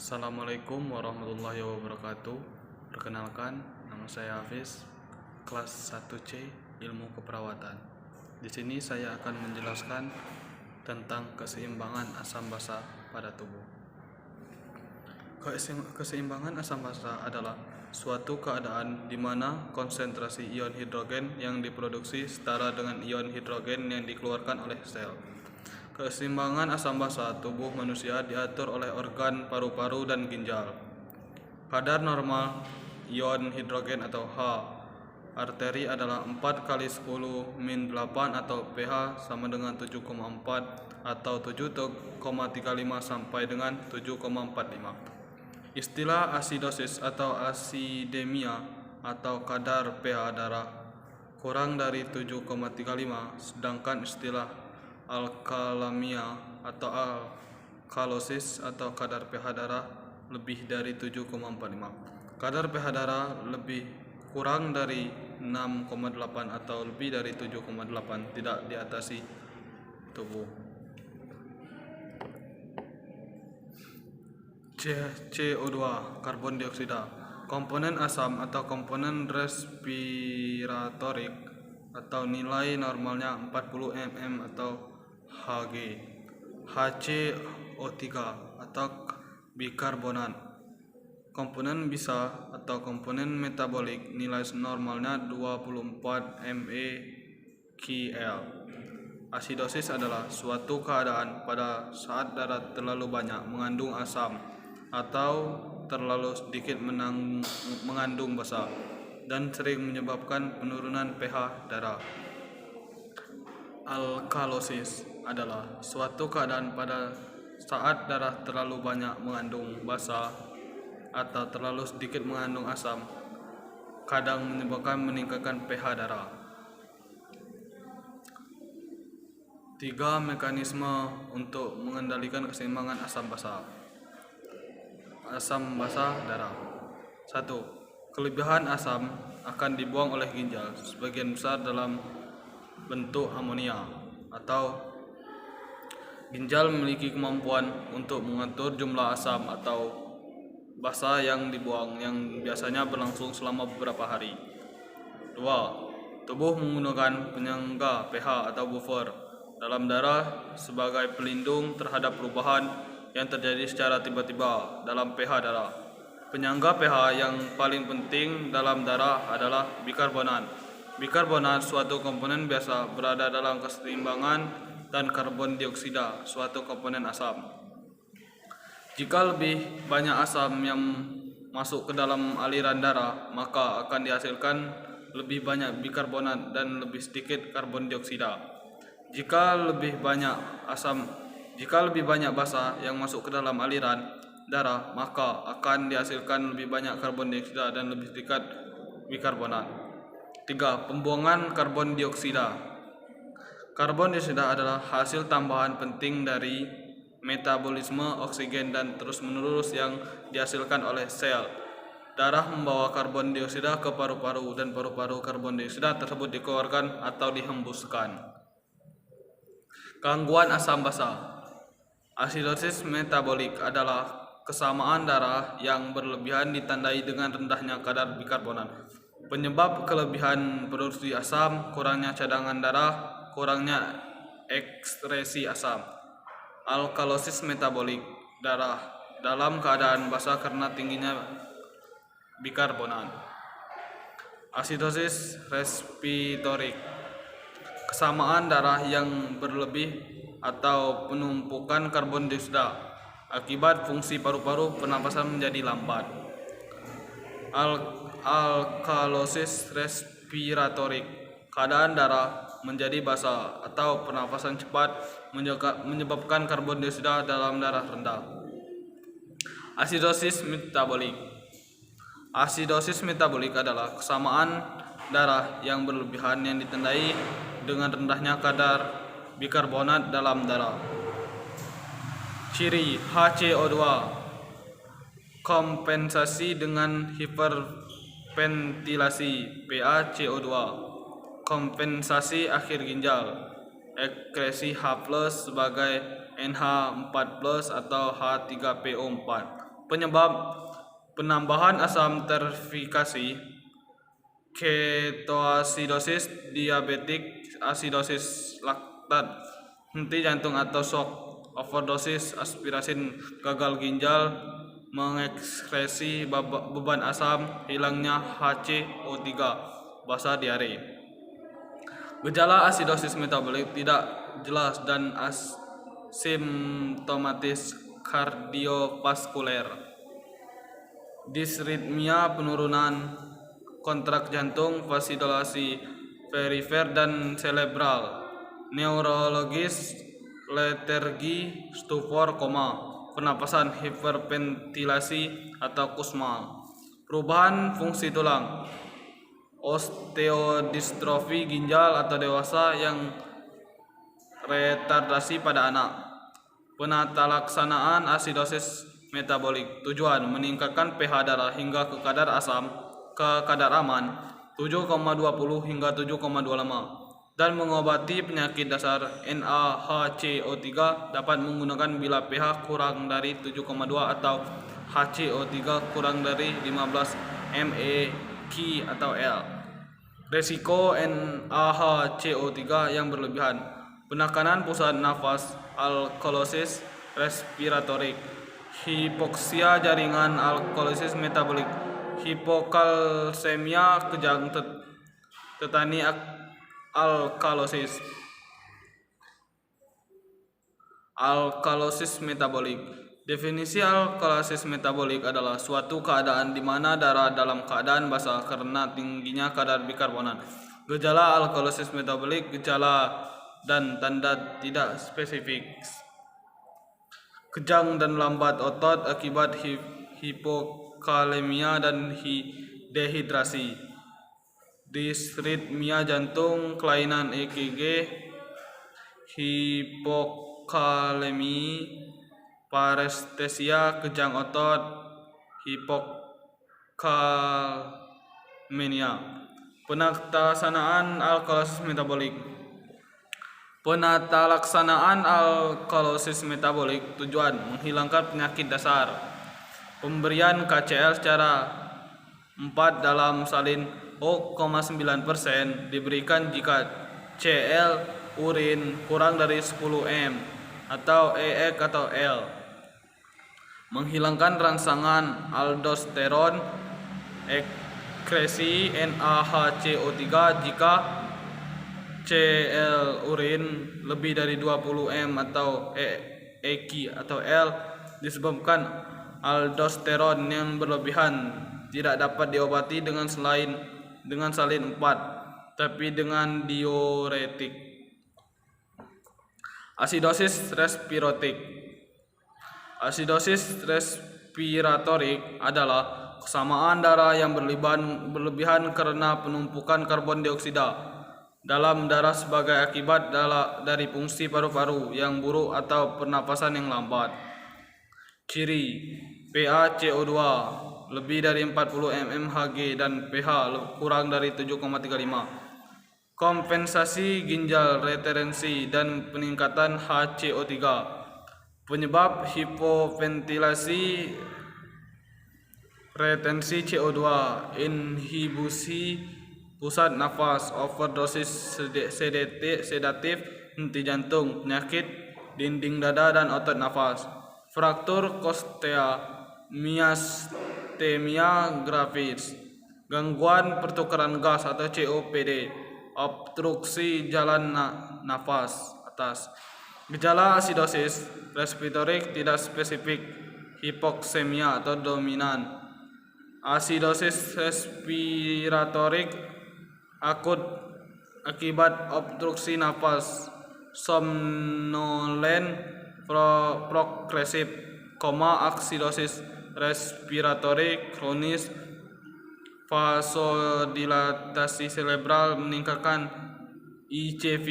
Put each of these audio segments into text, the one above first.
Assalamualaikum warahmatullahi wabarakatuh. Perkenalkan, nama saya Hafiz, kelas 1C Ilmu Keperawatan. Di sini saya akan menjelaskan tentang keseimbangan asam basa pada tubuh. Keseimbangan asam basa adalah suatu keadaan di mana konsentrasi ion hidrogen yang diproduksi setara dengan ion hidrogen yang dikeluarkan oleh sel. Keseimbangan asam basa tubuh manusia diatur oleh organ paru-paru dan ginjal. Kadar normal ion hidrogen atau H arteri adalah 4 kali 10 min 8 atau pH sama dengan 7,4 atau 7,35 sampai dengan 7,45. Istilah asidosis atau asidemia atau kadar pH darah kurang dari 7,35, sedangkan istilah alkalemia atau alkalosis atau kadar pH darah lebih dari 7,45. Kadar pH darah lebih kurang dari 6,8 atau lebih dari 7,8 tidak diatasi tubuh. CO2, karbon dioksida, komponen asam atau komponen respiratorik atau nilai normalnya 40 mm atau Hg. HCO3 atau bikarbonat, komponen bisa atau komponen metabolik, nilai normalnya 24 mEqL. Asidosis adalah suatu keadaan pada saat darah terlalu banyak mengandung asam atau terlalu sedikit mengandung basa dan sering menyebabkan penurunan pH darah. Alkalosis adalah suatu keadaan pada saat darah terlalu banyak mengandung basa atau terlalu sedikit mengandung asam, kadang menyebabkan meningkatkan pH darah. 3 mekanisme untuk mengendalikan keseimbangan asam basa darah. 1. Kelebihan asam akan dibuang oleh ginjal sebagian besar dalam bentuk amonia, atau ginjal memiliki kemampuan untuk mengatur jumlah asam atau basa yang dibuang, yang biasanya berlangsung selama beberapa hari. 2. Tubuh menggunakan penyangga pH atau buffer dalam darah sebagai pelindung terhadap perubahan yang terjadi secara tiba-tiba dalam pH darah. Penyangga pH yang paling penting dalam darah adalah bikarbonat. Bikarbonat, suatu komponen biasa, berada dalam keseimbangan, dan karbon dioksida, suatu komponen asam. Jika lebih banyak asam yang masuk ke dalam aliran darah, maka akan dihasilkan lebih banyak bikarbonat dan lebih sedikit karbon dioksida. Jika lebih banyak basa yang masuk ke dalam aliran darah, maka akan dihasilkan lebih banyak karbon dioksida dan lebih sedikit bikarbonat. 3. Pembuangan karbon dioksida. Karbon dioksida adalah hasil tambahan penting dari metabolisme oksigen dan terus-menerus yang dihasilkan oleh sel. Darah membawa karbon dioksida ke paru-paru dan paru-paru karbon dioksida tersebut dikeluarkan atau dihembuskan. Gangguan asam basa. Asidosis metabolik adalah kesamaan darah yang berlebihan ditandai dengan rendahnya kadar bikarbonat. Penyebab kelebihan produksi asam, kurangnya cadangan darah, kurangnya ekskresi asam. Alkalosis metabolik, darah dalam keadaan basa karena tingginya bikarbonat. Asidosis respiratorik, kesamaan darah yang berlebih atau penumpukan karbon dioksida akibat fungsi paru-paru, pernapasan menjadi lambat. Alkalosis respiratorik, keadaan darah menjadi basa atau pernapasan cepat menyebabkan karbon dioksida dalam darah rendah. Asidosis metabolik. Asidosis metabolik adalah kesamaan darah yang berlebihan yang ditandai dengan rendahnya kadar bikarbonat dalam darah. Ciri HCO2, kompensasi dengan hiperventilasi PaCO2, kompensasi akhir ginjal, ekskresi H+ sebagai NH4+ atau H3PO4, Penyebab penambahan asam terfikasi, ketoasidosis diabetik, asidosis laktat, henti jantung atau shock, overdosis, aspirasin, gagal ginjal, mengekskresi beban asam, hilangnya HCO3, basa diare. Gejala asidosis metabolik tidak jelas dan asimptomatis kardiovaskuler. Disritmia, penurunan kontrak jantung, vasidilasi perifer dan cerebral. Neurologis, letargi, stupor, koma, pernapasan, hiperventilasi atau kusmal. Perubahan fungsi tulang, osteodistrofi ginjal atau dewasa yang retardasi pada anak. Penatalaksanaan asidosis metabolik, tujuan meningkatkan pH darah hingga ke kadar aman 7,20 hingga 7,25 dan mengobati penyakit dasar. NaHCO3 dapat menggunakan bila pH kurang dari 7,2 atau HCO3 kurang dari 15 mEq atau L. Resiko NaHCO3 yang berlebihan, penekanan pusat nafas, alkalosis respiratorik, hipoksia jaringan, alkalosis metabolik, hipokalsemia, kejang tetani, alkalosis metabolik. Definisi alkalosis metabolik adalah suatu keadaan di mana darah dalam keadaan basah karena tingginya kadar bikarbonat. Gejala alkalosis metabolik, gejala dan tanda tidak spesifik, kejang dan lambat otot akibat hipokalemia dan dehidrasi, disritmia jantung, kelainan EKG, hipokalemi, parestesia, kejang otot, hipokalmenia. Penatalaksanaan alkalosis metabolik. Penatalaksanaan alkalosis metabolik, tujuan menghilangkan penyakit dasar. Pemberian KCl secara 4 dalam salin 0,9% diberikan jika Cl urin kurang dari 10 m atau EX atau L. Menghilangkan rangsangan aldosteron, ekskresi NaHCO3 jika Cl urin lebih dari 20 m atau EQ atau L disebabkan aldosteron yang berlebihan, tidak dapat diobati dengan salin 4, tapi dengan diuretik. Asidosis respiratorik. Asidosis respiratorik adalah kesamaan darah yang berlebihan karena penumpukan karbon dioksida dalam darah sebagai akibat dari fungsi paru-paru yang buruk atau pernapasan yang lambat. Ciri: PaCO2 lebih dari 40 mmHg dan pH kurang dari 7,35. Kompensasi ginjal, retensi dan peningkatan HCO3. Penyebab hipoventilasi, retensi CO2, inhibusi pusat nafas, overdosis sedatif, henti jantung, penyakit dinding dada dan otot nafas, fraktur kostea, miasthenia gravis, gangguan pertukaran gas atau COPD, obstruksi jalan nafas atas. Gejala asidosis respiratorik tidak spesifik, hipoksemia atau dominan. Asidosis respiratorik akut akibat obstruksi nafas, somnolen progresif, asidosis respiratorik kronis, vasodilatasi cerebral, meningkatkan ICV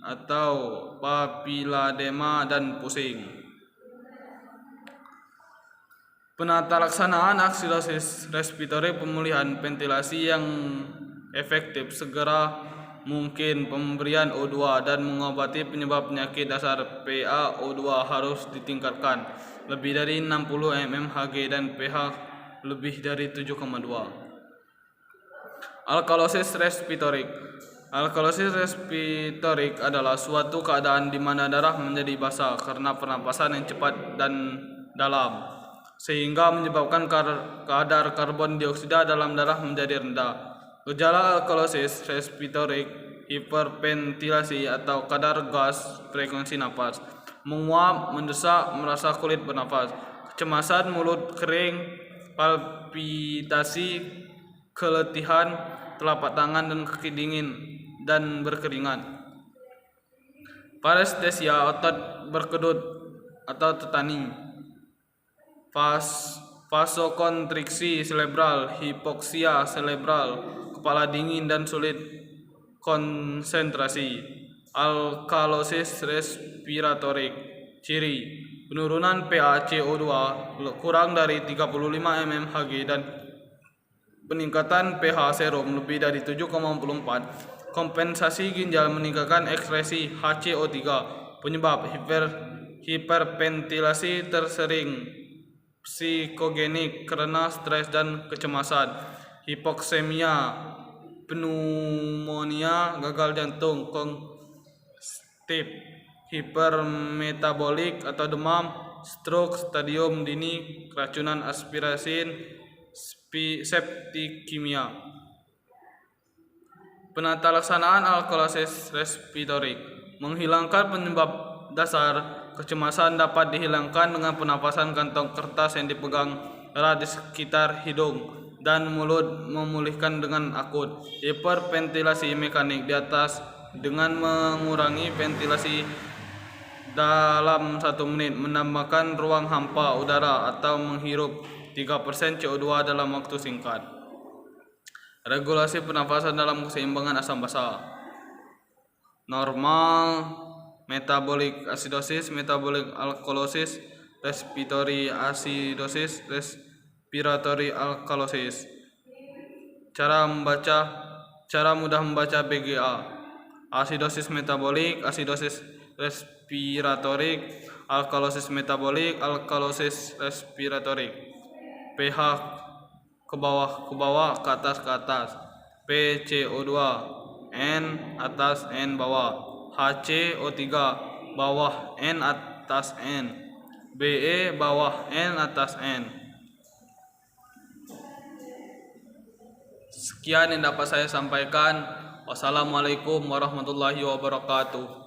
atau papiladema dan pusing. Penatalaksanaan asidosis respiratorik, pemulihan ventilasi yang efektif, segera mungkin pemberian O2 dan mengobati penyebab penyakit dasar PaO2 harus ditingkatkan lebih dari 60 mmHg dan pH lebih dari 7,2. Alkalosis respiratorik. Alkalosis respiratorik adalah suatu keadaan di mana darah menjadi basah karena pernapasan yang cepat dan dalam, sehingga menyebabkan kadar karbon dioksida dalam darah menjadi rendah. Gejala alkalosis respiratorik: hiperventilasi atau kadar gas frekuensi napas, menguap, mendesak, merasa kulit bernafas, kecemasan, mulut kering, palpitasi, keletihan, telapak tangan dan kaki dingin dan berkeringat. Parestesia, otot berkedut atau tetani. Vasokonstriksi cerebral, hipoksia cerebral, kepala dingin dan sulit konsentrasi. Alkalosis respiratorik. Ciri: penurunan PaCO2 kurang dari 35 mmHg dan peningkatan pH serum lebih dari 7,4. Kompensasi ginjal meningkatkan ekskresi HCO3. Penyebab: hiperventilasi tersering, psikogenik karena stres dan kecemasan, hipoksemia, pneumonia, gagal jantung, konstip, hipermetabolik atau demam, stroke stadium dini, keracunan aspirasin, septikemia. Penata laksanaan alkalosis respiratorik. Menghilangkan penyebab dasar kecemasan dapat dihilangkan dengan penapasan kantong kertas yang dipegang erat di sekitar hidung dan mulut, memulihkan dengan akut. Hiperventilasi mekanik di atas dengan mengurangi ventilasi dalam 1 menit, menambahkan ruang hampa udara atau menghirup 3% CO2 dalam waktu singkat. Regulasi pernafasan dalam keseimbangan asam basa. Normal, metabolic acidosis, metabolic alkalosis, respiratory acidosis, respiratory alkalosis. Cara mudah membaca BGA. Acidosis metabolik, acidosis respiratorik, alkalosis metabolik, alkalosis respiratorik. pH ke bawah, ke atas. PCO2 N atas N bawah, HCO3 bawah N atas N, Be bawah N atas N. Sekian yang dapat saya sampaikan. Wassalamualaikum warahmatullahi wabarakatuh.